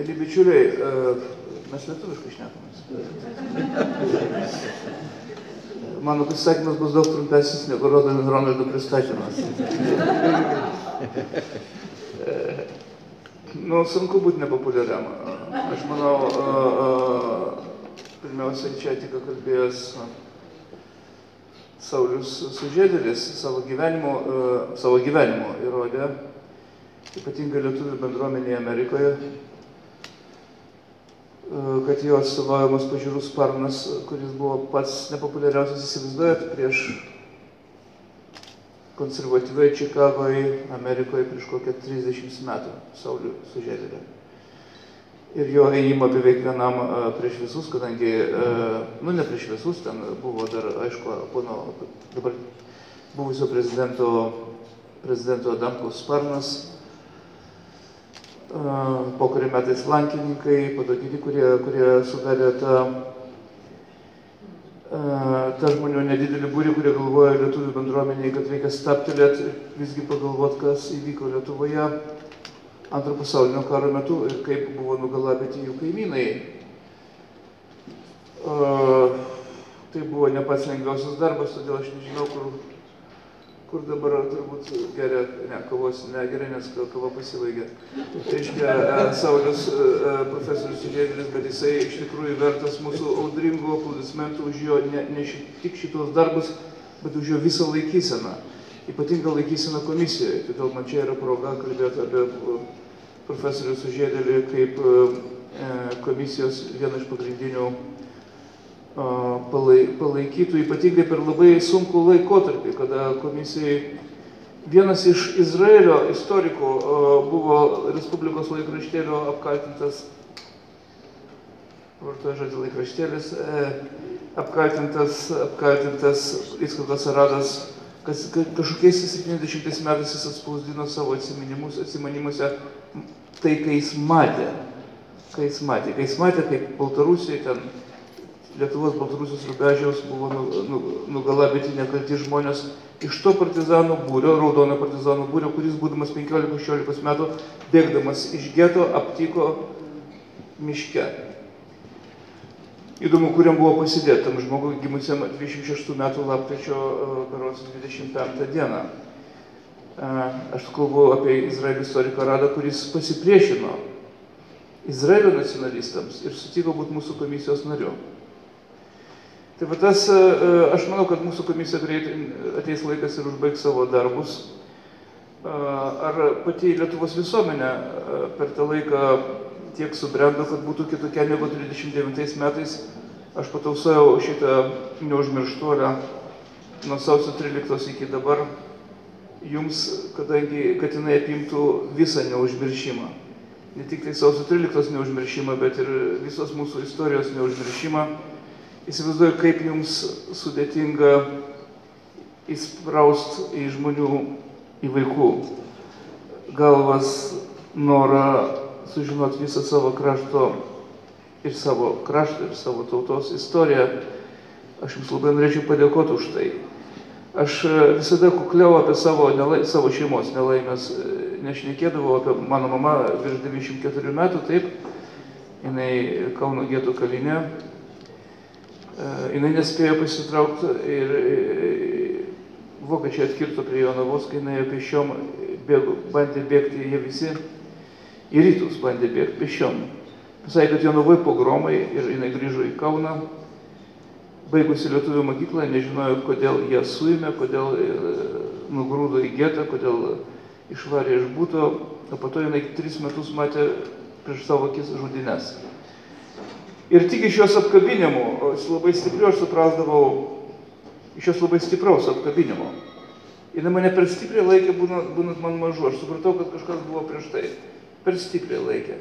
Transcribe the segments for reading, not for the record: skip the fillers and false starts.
Mėly bičiuliai, mes lietuviškai šnekamės. Mano pristatymas bus daug trumpesnis negu Ronaldo pristatymas. Sunku būti nepopuliariam. Aš manau, pirmiausia, čia tik kalbėjęs Saulius Sužiedėlis savo gyvenimo įrodė, ypatingai lietuvių bendruomenėje Amerikoje, kad jo atstovaujamas pažiūrų sparnas, kuris buvo pats nepopuliariausias, įsivaizduojat, prieš konservatyviai Čikagoje, Amerikoje prieš kokią 30 metų Saulių Sužiedėlį. Ir jo ėjimą beveik vienam prieš visus, kadangi, ne prieš visus, ten buvo dar, aišku, pono dabar buvusio prezidento Adamkaus sparnas, po kurio metais lankininkai, padogyti, kurie sudarė tą žmonių nedidelį būrį, kurie galvoja lietuvių bendruomeniai, kad reikia stabtelėti, visgi pagalvoti, kas įvyko Lietuvoje Antro pasaulinio karo metu ir kaip buvo nugalabyti jų kaimynai. Tai buvo ne pats lengviausias darbas, todėl aš nežinau, kur dabar turbūt geria, kavos negeria, nes kava pasibaigė. Tai reiškia, Saulius profesorius Sužiedėlis, bet jisai iš tikrųjų vertas mūsų audringų aplodismentų už jo ne tik šitos darbus, bet už jo visą laikyseną. Ypatingą laikyseną komisijoje. Todėl man čia yra proga kalbėti apie profesorių Sužiedėlį kaip komisijos vieną iš pagrindinių palaikytų, ypatingai per labai sunkų laikotarpį, kada komisijai vienas iš Izraelio istorikų buvo Respublikos laikraštėlio apkaltintas, vartoja žodį laikraštėlis, apkaltintas Icchakas Aradas, kažkokiais 70 metais jis atspausdino savo atsiminimuose tai, kai jis matė, kaip Baltarusijoje, ten Lietuvos Baltarusijos Rubežiaus buvo nugalabyti nekalti žmonės iš to partizanų būrio, raudono partizanų būrio, kuris būdamas 15-16 metų, bėgdamas iš geto, aptiko miške. Įdomu, kuriam buvo pasidėti tam žmogui gimusiam 26 metų lapkričio 25 dieną. Aš kalbu apie Izraelio istoriką Aradą, kuris pasipriešino Izraelio nacionalistams ir sutiko būti mūsų komisijos nariu. Tai va tas, aš manau, kad mūsų komisija greitai ateis laikas ir užbaigs savo darbus. Ar pati Lietuvos visuomenė per tą laiką tiek subrendo, kad būtų kitokia negu 39 metais. Aš patausojau šitą neužmirštuolę nuo sausio 13 iki dabar jums, kadangi, kad jinai apimtų visą neužmiršimą. Ne tik tai sausio 13 neužmiršimą, bet ir visos mūsų istorijos neužmiršimą. Įsivaizduoju, kaip jums sudėtinga įspraust į žmonių, į vaikų galvas norą sužinoti visą savo krašto ir savo tautos istoriją. Aš jums labai norėčiau padėkoti už tai. Aš visada kukliau apie savo šeimos nelaimės nešnekėdavau, apie mano mama virš 94 metų, taip, jinai Kauno geto kalinė. Jinai nespėjo pasitraukti ir vokiečiai atkirto prie Jonavos, kai jinai pėsčiom bandė bėgti, jie visi į rytus bandė bėgti pėsčiom. Pasakė, kad Jonavoje pogromai ir jinai grįžo į Kauną, baigusi lietuvių mokyklą, nežinojo, kodėl jie suėmė, kodėl nugrūdo į getą, kodėl išvarė iš buto, o po to jinai 3 metus matė prieš savo akis žudynes. Ir tik iš jos apkabinimų, labai stipriu aš suprasdavau, iš jos labai stipraus apkabinimo. Ir mane per stipriai laikė, būnant man mažu, aš supratau, kad kažkas buvo prieš tai. Per stipriai laikė.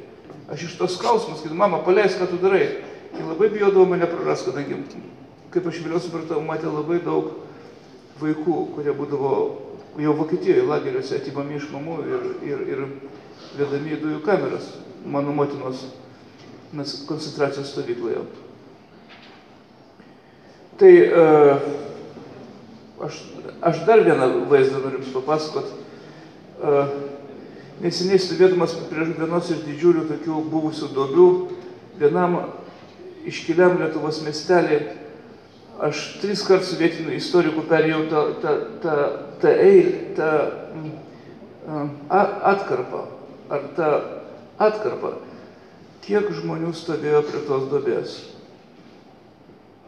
Aš iš tos skausmas, kad mama, paleis, ką tu darai. Ji labai bijodavo mane praras, kadangi, kaip aš vėliau supratau, matė labai daug vaikų, kurie būdavo jau Vokietijoje lageriuose atimami iš mamų ir vedami į dujų kameras mano motinos koncentracijos stovykloje. Tai aš dar vieną vaizdą noriu jums papasakot. neseniai stovėdamas prie vienos iš didžiulių tokių buvusių duobių, vienam iškiliam Lietuvos miestelį, aš 3 kartus su vietiniu istoriku perėjau tą atkarpą, ar tą atkarpą, kiek žmonių stovėjo prie tos duobės.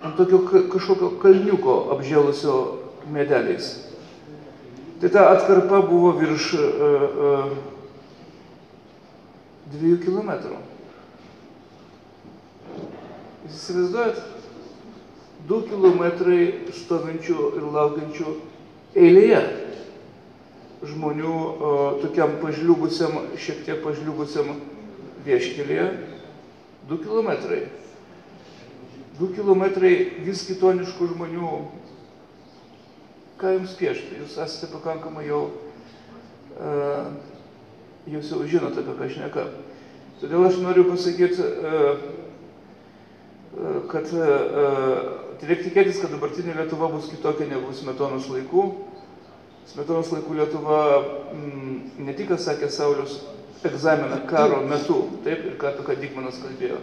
Ant tokio kažkokio kalniuko apžėlusio medeliais. Tai ta atkarpa buvo virš 2 kilometrų. Jūs įsivaizduojat? 2 kilometrai stovinčių ir laukiančių eilėje žmonių tokiam pažliugusiam, šiek tiek pažliugusiam vieškelyje. 2 kilometrai. 2 kilometrai vis kitoniškų žmonių. Ką jums piešti? Jūs esate pakankamai jūs jau žinote, apie ką šneka. Todėl aš noriu pasakyti, kad reikia tikėtis, kad dabartinė Lietuva bus kitokia negu Smetonos laikų. Smetonos laikų Lietuva ne tik, sakė Saulius, egzaminą karo metu, taip, ir apie ką Dykmanas kalbėjo,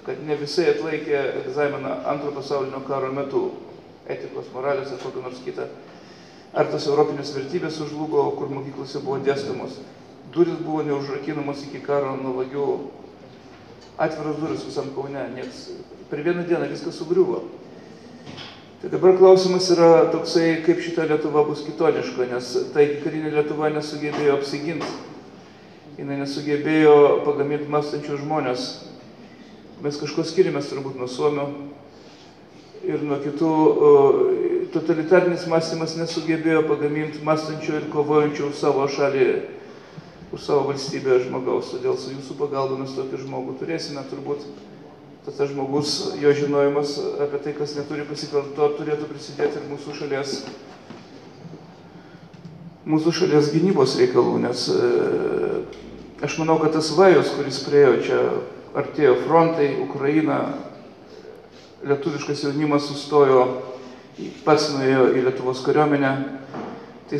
kad ne visai atlaikė egzaminą Antrojo pasaulinio karo metu, etikos, moralės ar kokio nors kitą. Ar tos europinės vertybės sužlugo, kur mokyklose buvo dėstomos. Duris buvo neužrakinamos iki karo nuo vagių. Atviros duris visam Kaune, nieks. Per vieną dieną viskas sugriuvo. Tai dabar klausimas yra toksai, kaip šita Lietuva bus kitoniška, nes tai karinė Lietuva nesugebėjo apsiginti. Jis nesugebėjo pagaminti mąstančių žmonės. Mes kažko skiriamės turbūt nuo Suomio ir nuo kitų. Totalitarinis mąstymas nesugebėjo pagaminti mąstančių ir kovojančių už savo šalį, už savo valstybę žmogaus. Todėl su jūsų pagalba mes tokį žmogų turėsime turbūt. Tas žmogus, jo žinojimas apie tai, kas neturi pasikartoti, turėtų prisidėti ir mūsų šalies gynybos reikalų, nes aš manau, kad tas vajus, kuris praėjo čia, artėjo frontai, Ukraina, lietuviškas jaunimas sustojo, pats nuėjo į Lietuvos kariuomenę, tai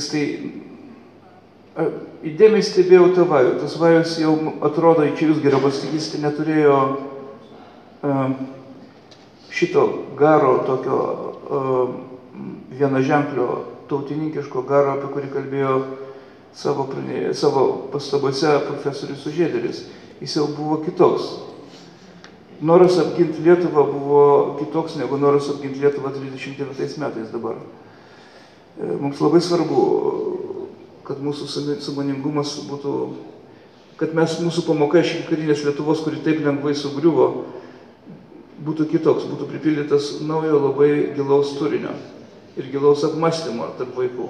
įdėmiai stebėjau tą vajų. Tas vajus jau atrodo, čia jūs geriau pasakysite, neturėjo šito garo, tokio vienaženklio tautininkiško garo, apie kurį kalbėjo savo pastabose profesorius Sužiedėlis. Jis jau buvo kitoks. Noras apginti Lietuvą buvo kitoks negu noras apginti Lietuvą 39 metais dabar. Mums labai svarbu, kad mūsų sąmoningumas būtų, kad mūsų pamoka iš karinės Lietuvos, kuri taip lengvai sugriuvo, būtų kitoks, būtų pripildytas naujo labai gilaus turinio ir gilaus apmąstymo tarp vaikų.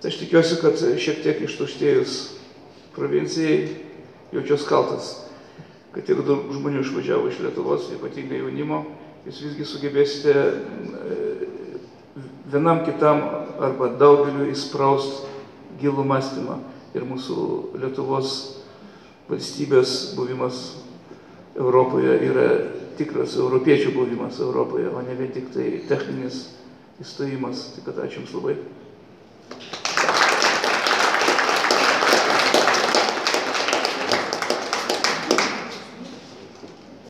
Tai aš tikiuosi, kad šiek tiek ištuštėjus provincijai jaučiuos kaltas, kad tiek daug žmonių išvažiavo iš Lietuvos, ypatingai jaunimo, jūs visgi sugebėsite vienam kitam arba daugeliu įspraust gilų mąstymą ir mūsų Lietuvos valstybės buvimas Europoje yra tikras europiečių buvimas Europoje, o ne vien tik tai techninis įstojimas. Tai kad ačiū Jums labai.